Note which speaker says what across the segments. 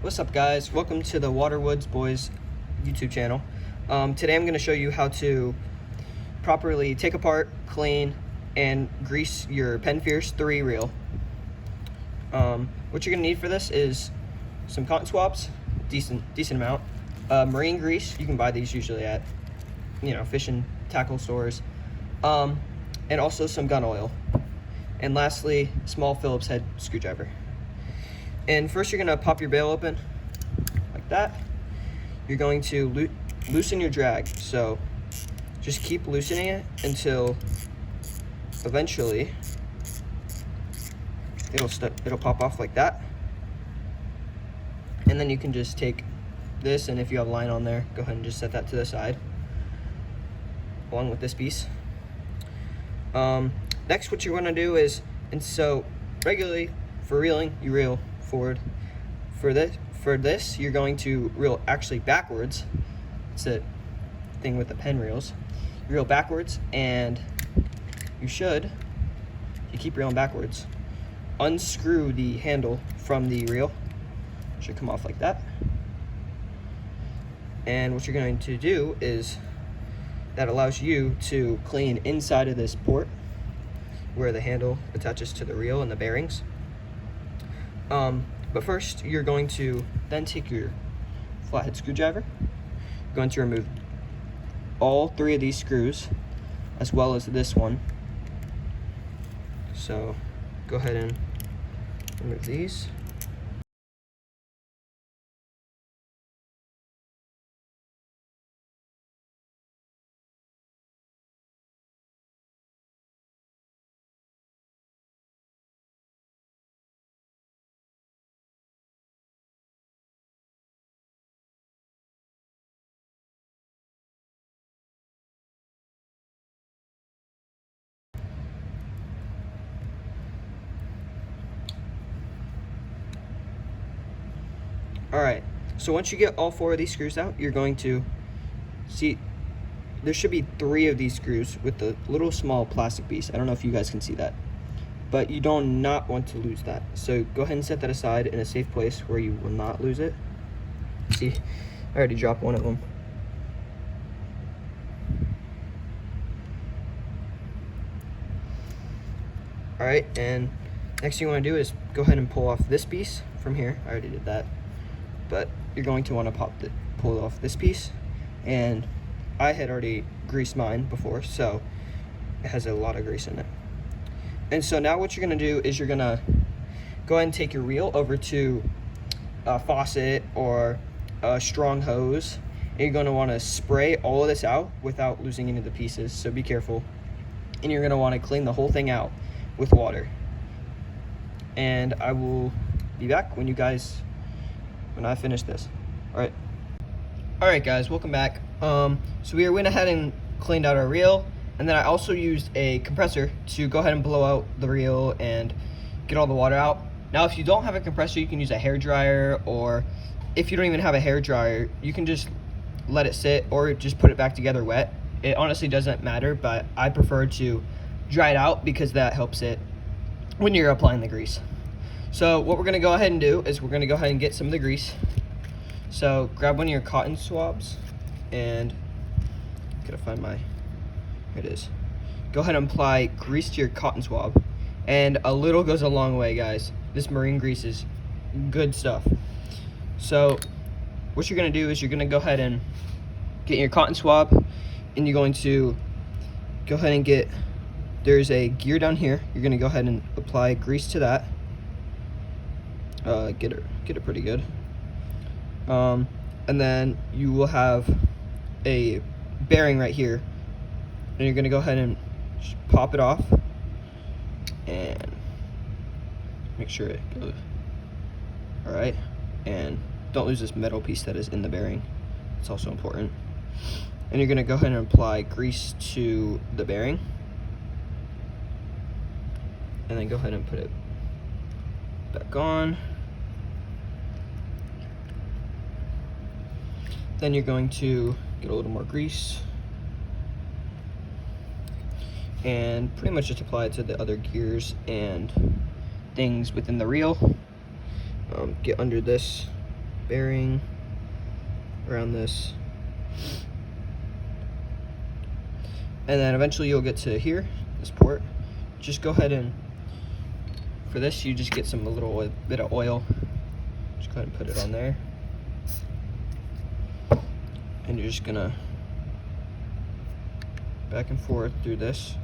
Speaker 1: What's up, guys? Welcome to the Waterwoods Boys YouTube channel. Today I'm going to show you how to properly take apart, clean, and grease your Penn Fierce 3 reel. What you're going to need for this is some cotton swabs, decent amount, marine grease. You can buy these usually at fish and tackle stores, and also some gun oil, and lastly, small Phillips head screwdriver. And first you're going to pop your bail open like that. You're going to loosen your drag, so just keep loosening it until eventually it'll pop off like that. And then you can just take this, and if you have line on there, go ahead and just set that to the side along with this piece. Next, what you want to do is, and so regularly for reeling, you reel forward. For this, you're going to reel actually backwards. It's a thing with the Penn reels. You reel backwards, and you keep reeling backwards, unscrew the handle from the reel. It should come off like that. And what you're going to do is, that allows you to clean inside of this port where the handle attaches to the reel and the bearings. But first, you're going to then take your flathead screwdriver. You're going to remove all 3 of these screws, as well as this one. So go ahead and remove these. Alright, so once you get all 4 of these screws out, you're going to see there should be 3 of these screws with the little small plastic piece. I don't know if you guys can see that, but you do not want to lose that. So go ahead and set that aside in a safe place where you will not lose it. See, I already dropped one of them. Alright, and next thing you want to do is go ahead and pull off this piece from here. I already did that. But you're going to want to pull off this piece, and I had already greased mine before, so it has a lot of grease in it. And so now what you're going to do is you're going to go ahead and take your reel over to a faucet or a strong hose, and you're going to want to spray all of this out without losing any of the pieces, so be careful. And you're going to want to clean the whole thing out with water. And I will be back when I finish this. Alright guys, welcome back. So we went ahead and cleaned out our reel, and then I also used a compressor to go ahead and blow out the reel and get all the water out. Now if you don't have a compressor, you can use a hair dryer, or if you don't even have a hair dryer, you can just let it sit or just put it back together wet. It honestly doesn't matter, but I prefer to dry it out because that helps it when you're applying the grease. So what we're going to go ahead and do is we're going to go ahead and get some of the grease. So grab one of your cotton swabs, and gotta find here it is. Go ahead and apply grease to your cotton swab, and a little goes a long way, guys. This marine grease is good stuff. So what you're going to do is you're going to go ahead and get your cotton swab, and you're going to go ahead and there's a gear down here. You're going to go ahead and apply grease to that. Get it pretty good. And then you will have a bearing right here, and you're going to go ahead and just pop it off and make sure it goes. Alright, and don't lose this metal piece that is in the bearing. It's also important. And you're going to go ahead and apply grease to the bearing, and then go ahead and put it back on. Then you're going to get a little more grease and pretty much just apply it to the other gears and things within the reel. Get under this bearing around this. And then eventually you'll get to here, this port. Just go ahead and, for this, you just get a little bit of oil. Just go ahead and put it on there. And you're just gonna back and forth through this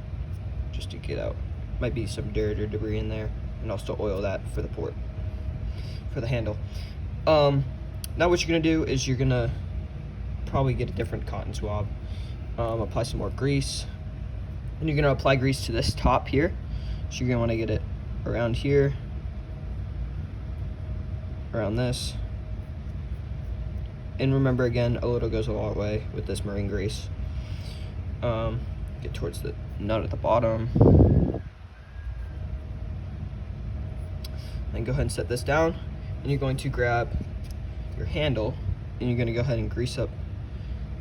Speaker 1: just to get out. Might be some dirt or debris in there, and I'll still oil that for the port, for the handle. Now what you're gonna do is you're gonna probably get a different cotton swab, apply some more grease, and you're gonna apply grease to this top here. So you're gonna wanna get it around here, around this. And remember, again, a little goes a long way with this marine grease. Get towards the nut at the bottom. Then go ahead and set this down, and you're going to grab your handle, and you're gonna go ahead and grease up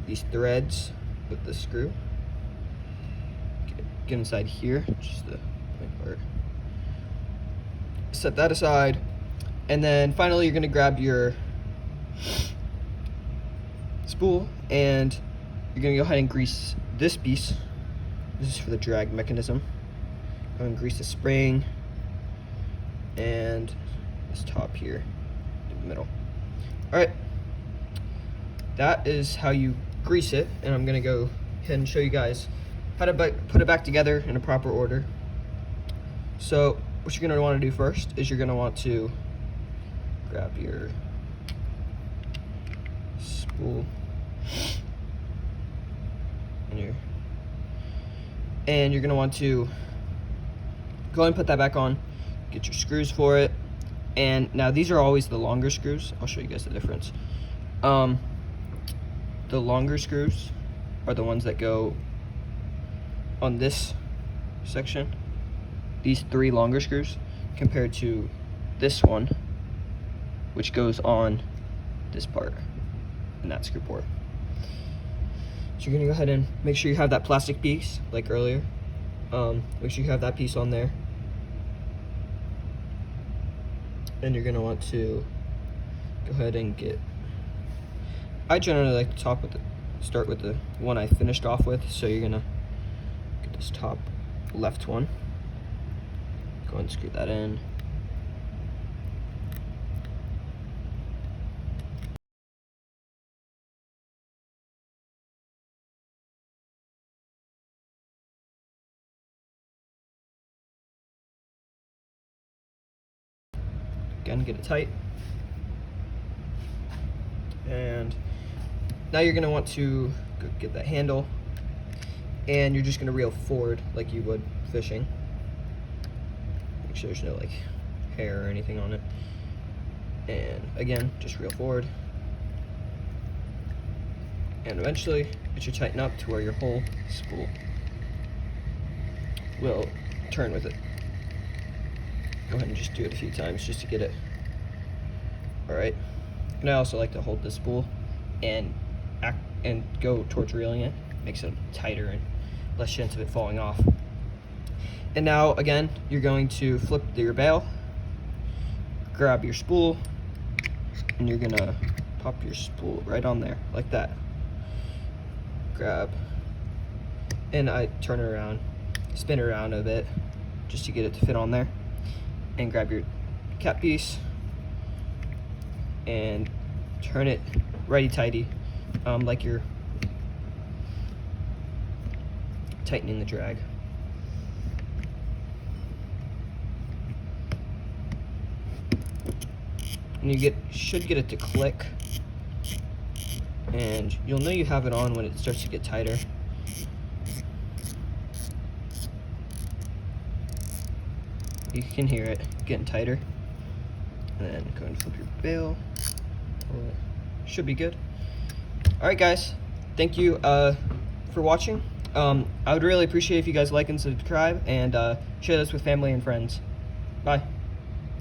Speaker 1: these threads with the screw. Get inside here, just the point part. Set that aside, and then finally you're gonna grab your spool, and you're gonna go ahead and grease this piece. This is for the drag mechanism. Go ahead and grease the spring and this top here in the middle. All right, that is how you grease it, and I'm gonna go ahead and show you guys how to put it back together in a proper order. So what you're gonna want to do first is you're gonna want to grab your spool and you're gonna want to go ahead and put that back on. Get your screws for it, and now these are always the longer screws. I'll show you guys the difference. The longer screws are the ones that go on this section, these 3 longer screws, compared to this one, which goes on this part and that screw port. So you're gonna go ahead and make sure you have that plastic piece like earlier. Make sure you have that piece on there. And you're gonna want to go ahead and I generally like to start with the one I finished off with. So you're gonna get this top left one. Go ahead and screw that in. Again, get it tight. And now you're gonna want to go get that handle, and you're just gonna reel forward like you would fishing. Make sure there's no like hair or anything on it. And again, just reel forward. And eventually it should tighten up to where your whole spool will turn with it. Go ahead and just do it a few times just to get it. All right. And I also like to hold the spool and go towards reeling it. Makes it tighter and less chance of it falling off. And now again, you're going to flip your bail, grab your spool, and you're gonna pop your spool right on there like that. Grab, and I turn it around, spin it around a bit just to get it to fit on there. And grab your cap piece and turn it righty-tighty, like you're tightening the drag. And you should get it to click, and you'll know you have it on when it starts to get tighter. You can hear it getting tighter. And then go and flip your bail. Should be good. Alright guys, thank you for watching. I would really appreciate if you guys like and subscribe, and share this with family and friends. Bye.